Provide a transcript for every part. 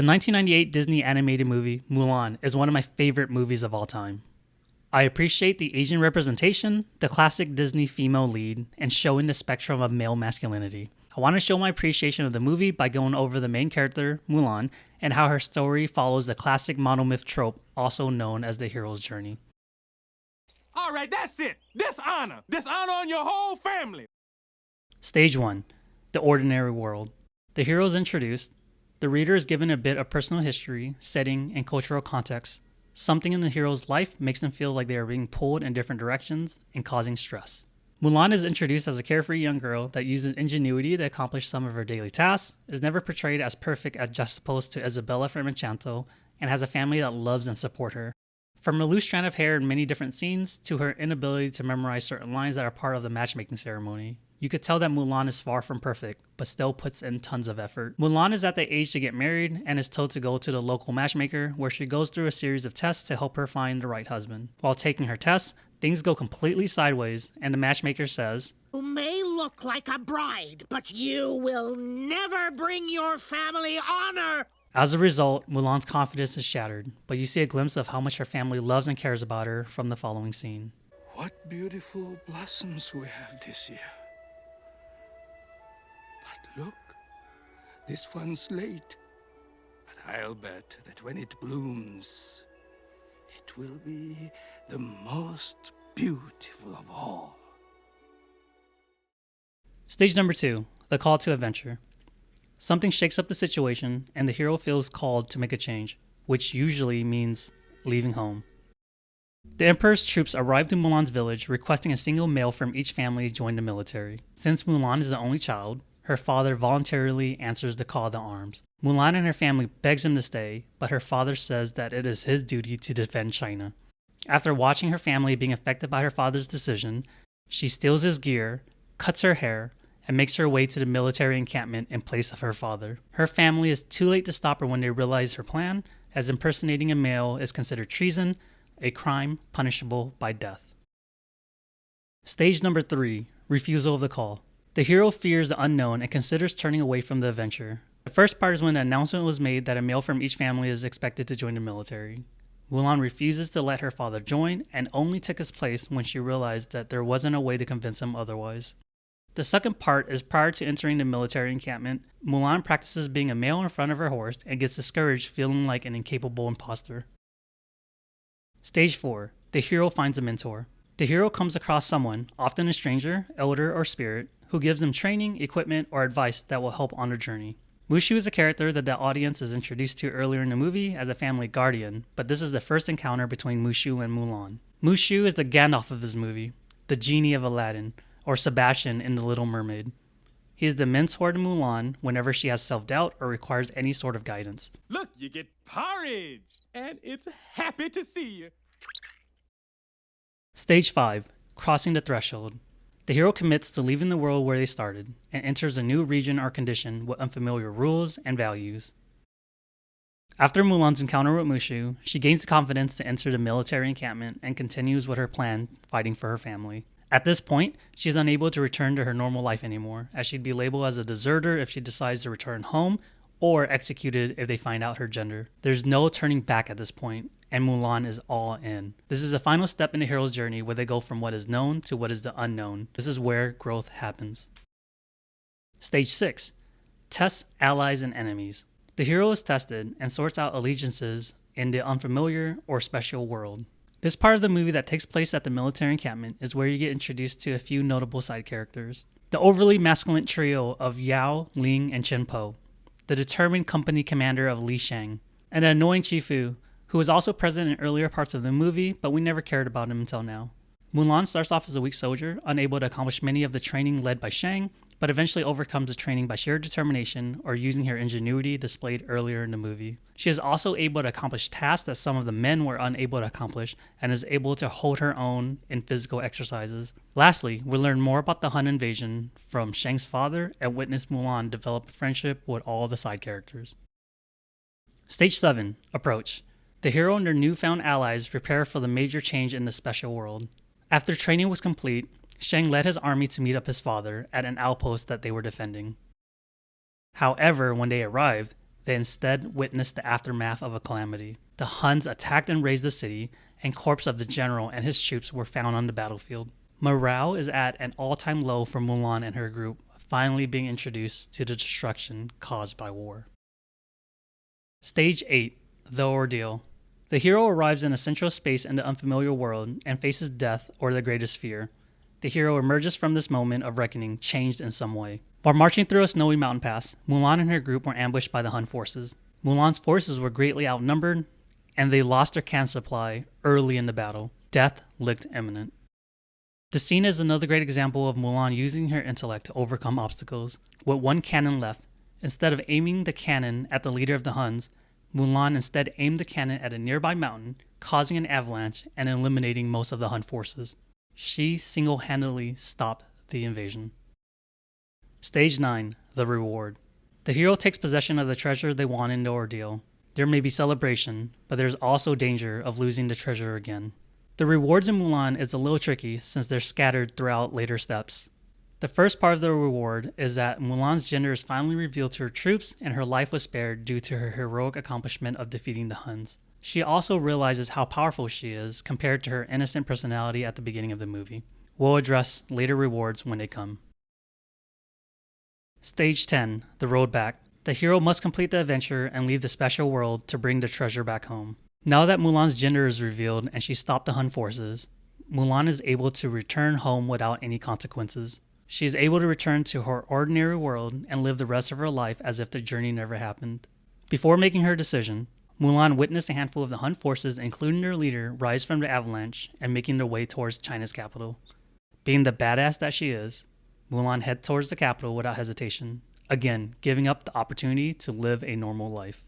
The 1998 Disney animated movie Mulan is one of my favorite movies of all time. I appreciate the Asian representation, the classic Disney female lead, and showing the spectrum of male masculinity. I want to show my appreciation of the movie by going over the main character, Mulan, and how her story follows the classic monomyth trope, also known as the hero's journey. All right, that's it. Dishonor. Dishonor on your whole family. Stage 1. The ordinary world. The hero is introduced. The reader is given a bit of personal history, setting, and cultural context. Something in the hero's life makes them feel like they are being pulled in different directions and causing stress. Mulan is introduced as a carefree young girl that uses ingenuity to accomplish some of her daily tasks, is never portrayed as perfect as juxtaposed to Isabella from Enchanto, and has a family that loves and support her. From a loose strand of hair in many different scenes to her inability to memorize certain lines that are part of the matchmaking ceremony, you could tell that Mulan is far from perfect, but still puts in tons of effort. Mulan is at the age to get married and is told to go to the local matchmaker, where she goes through a series of tests to help her find the right husband. While taking her tests, things go completely sideways, and the matchmaker says, "You may look like a bride, but you will never bring your family honor." As a result, Mulan's confidence is shattered, but you see a glimpse of how much her family loves and cares about her from the following scene. What beautiful blossoms we have this year. But look, this one's late. But I'll bet that when it blooms, it will be the most beautiful of all. Stage number 2, the call to adventure. Something shakes up the situation, and the hero feels called to make a change, which usually means leaving home. The Emperor's troops arrive to Mulan's village, requesting a single male from each family join the military. Since Mulan is the only child, her father voluntarily answers the call to arms. Mulan and her family begs him to stay, but her father says that it is his duty to defend China. After watching her family being affected by her father's decision, she steals his gear, cuts her hair, and makes her way to the military encampment in place of her father. Her family is too late to stop her when they realize her plan, as impersonating a male is considered treason, a crime punishable by death. Stage number 3, refusal of the call. The hero fears the unknown and considers turning away from the adventure. The first part is when the announcement was made that a male from each family is expected to join the military. Mulan refuses to let her father join and only took his place when she realized that there wasn't a way to convince him otherwise. The second part is prior to entering the military encampment, Mulan practices being a male in front of her horse and gets discouraged, feeling like an incapable imposter. Stage 4, the hero finds a mentor. The hero comes across someone, often a stranger, elder, or spirit, who gives them training, equipment, or advice that will help on their journey. Mushu is a character that the audience is introduced to earlier in the movie as a family guardian, but this is the first encounter between Mushu and Mulan. Mushu is the Gandalf of this movie, the genie of Aladdin, or Sebastian in The Little Mermaid. He is the mentor to Mulan whenever she has self-doubt or requires any sort of guidance. Look, you get porridge, and it's happy to see you. Stage 5, crossing the threshold. The hero commits to leaving the world where they started and enters a new region or condition with unfamiliar rules and values. After Mulan's encounter with Mushu, she gains the confidence to enter the military encampment and continues with her plan, fighting for her family. At this point, she is unable to return to her normal life anymore, as she'd be labeled as a deserter if she decides to return home, or executed if they find out her gender. There's no turning back at this point, and Mulan is all in. This is the final step in the hero's journey where they go from what is known to what is the unknown. This is where growth happens. Stage 6, tests allies and enemies. The hero is tested and sorts out allegiances in the unfamiliar or special world. This part of the movie that takes place at the military encampment is where you get introduced to a few notable side characters. The overly masculine trio of Yao, Ling, and Chen Po, the determined company commander of Li Shang, and the annoying Chifu, who was also present in earlier parts of the movie, but we never cared about him until now. Mulan starts off as a weak soldier, unable to accomplish many of the training led by Shang, but eventually overcomes the training by sheer determination or using her ingenuity displayed earlier in the movie. She is also able to accomplish tasks that some of the men were unable to accomplish and is able to hold her own in physical exercises. Lastly, we learn more about the Han invasion from Shang's father and witness Mulan develop a friendship with all the side characters. Stage 7, approach. The hero and their newfound allies prepare for the major change in the special world. After training was complete, Shang led his army to meet up his father at an outpost that they were defending. However, when they arrived, They instead witnessed the aftermath of a calamity. The Huns attacked and razed the city, and corpses of the general and his troops were found on the battlefield. Morale is at an all-time low for Mulan and her group, finally being introduced to the destruction caused by war. Stage 8. The Ordeal. The hero arrives in a central space in the unfamiliar world and faces death or the greatest fear. The hero emerges from this moment of reckoning changed in some way. While marching through a snowy mountain pass, Mulan and her group were ambushed by the Hun forces. Mulan's forces were greatly outnumbered, and they lost their cannon supply early in the battle. Death looked imminent. The scene is another great example of Mulan using her intellect to overcome obstacles. With one cannon left, instead of aiming the cannon at the leader of the Huns, Mulan instead aimed the cannon at a nearby mountain, causing an avalanche and eliminating most of the Hun forces. She single-handedly stopped the invasion. Stage 9. The Reward. The hero takes possession of the treasure they won in the ordeal. There may be celebration, but there's also danger of losing the treasure again. The rewards in Mulan is a little tricky since they're scattered throughout later steps. The first part of the reward is that Mulan's gender is finally revealed to her troops and her life was spared due to her heroic accomplishment of defeating the Huns. She also realizes how powerful she is compared to her innocent personality at the beginning of the movie. We'll address later rewards when they come. Stage 10. The Road Back. The hero must complete the adventure and leave the special world to bring the treasure back home. Now that Mulan's gender is revealed and she stopped the Hun forces, Mulan is able to return home without any consequences. She is able to return to her ordinary world and live the rest of her life as if the journey never happened. Before making her decision, Mulan witnessed a handful of the Hun forces, including their leader, rise from the avalanche and making their way towards China's capital. Being the badass that she is, Mulan heads towards the capital without hesitation, again giving up the opportunity to live a normal life.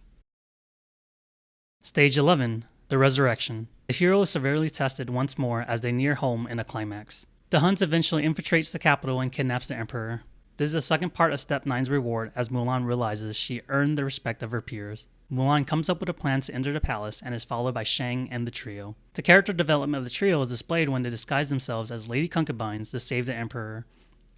Stage 11. The Resurrection. The hero is severely tested once more as they near home in a climax. The Huns eventually infiltrates the capital and kidnaps the emperor. This is the second part of Step 9's reward as Mulan realizes she earned the respect of her peers. Mulan comes up with a plan to enter the palace and is followed by Shang and the trio. The character development of the trio is displayed when they disguise themselves as lady concubines to save the emperor.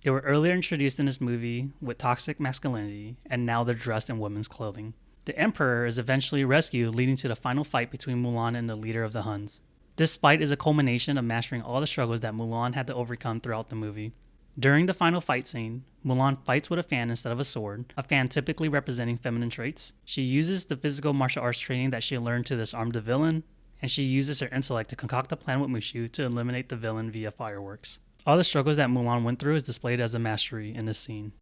They were earlier introduced in this movie with toxic masculinity, and now they're dressed in women's clothing. The emperor is eventually rescued, leading to the final fight between Mulan and the leader of the Huns. This fight is a culmination of mastering all the struggles that Mulan had to overcome throughout the movie. During the final fight scene, Mulan fights with a fan instead of a sword, a fan typically representing feminine traits. She uses the physical martial arts training that she learned to disarm the villain, and she uses her intellect to concoct a plan with Mushu to eliminate the villain via fireworks. All the struggles that Mulan went through is displayed as a mastery in this scene.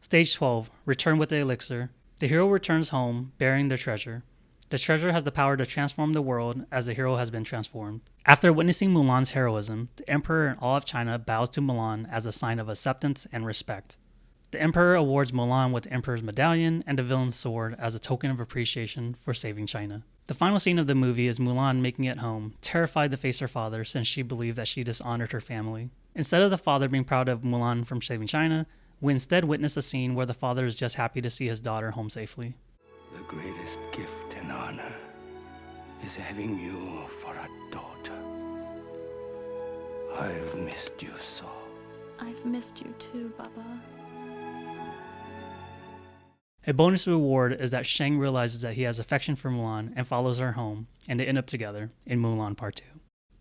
Stage 12. Return with the elixir. The hero returns home, bearing their treasure. The treasure has the power to transform the world as the hero has been transformed. After witnessing Mulan's heroism, the emperor and all of China bows to Mulan as a sign of acceptance and respect. The emperor awards Mulan with the emperor's medallion and the villain's sword as a token of appreciation for saving China. The final scene of the movie is Mulan making it home, terrified to face her father since she believed that she dishonored her family. Instead of the father being proud of Mulan from saving China, we instead witness a scene where the father is just happy to see his daughter home safely. The greatest gift and honor is having you for a daughter. I've missed you so. I've missed you too, Baba. A bonus reward is that Shang realizes that he has affection for Mulan and follows her home, and they end up together in Mulan Part 2.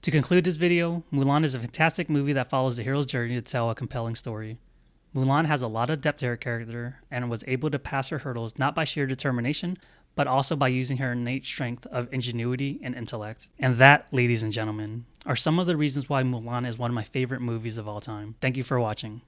To conclude this video, Mulan is a fantastic movie that follows the hero's journey to tell a compelling story. Mulan has a lot of depth to her character and was able to pass her hurdles not by sheer determination, but also by using her innate strength of ingenuity and intellect. And that, ladies and gentlemen, are some of the reasons why Mulan is one of my favorite movies of all time. Thank you for watching.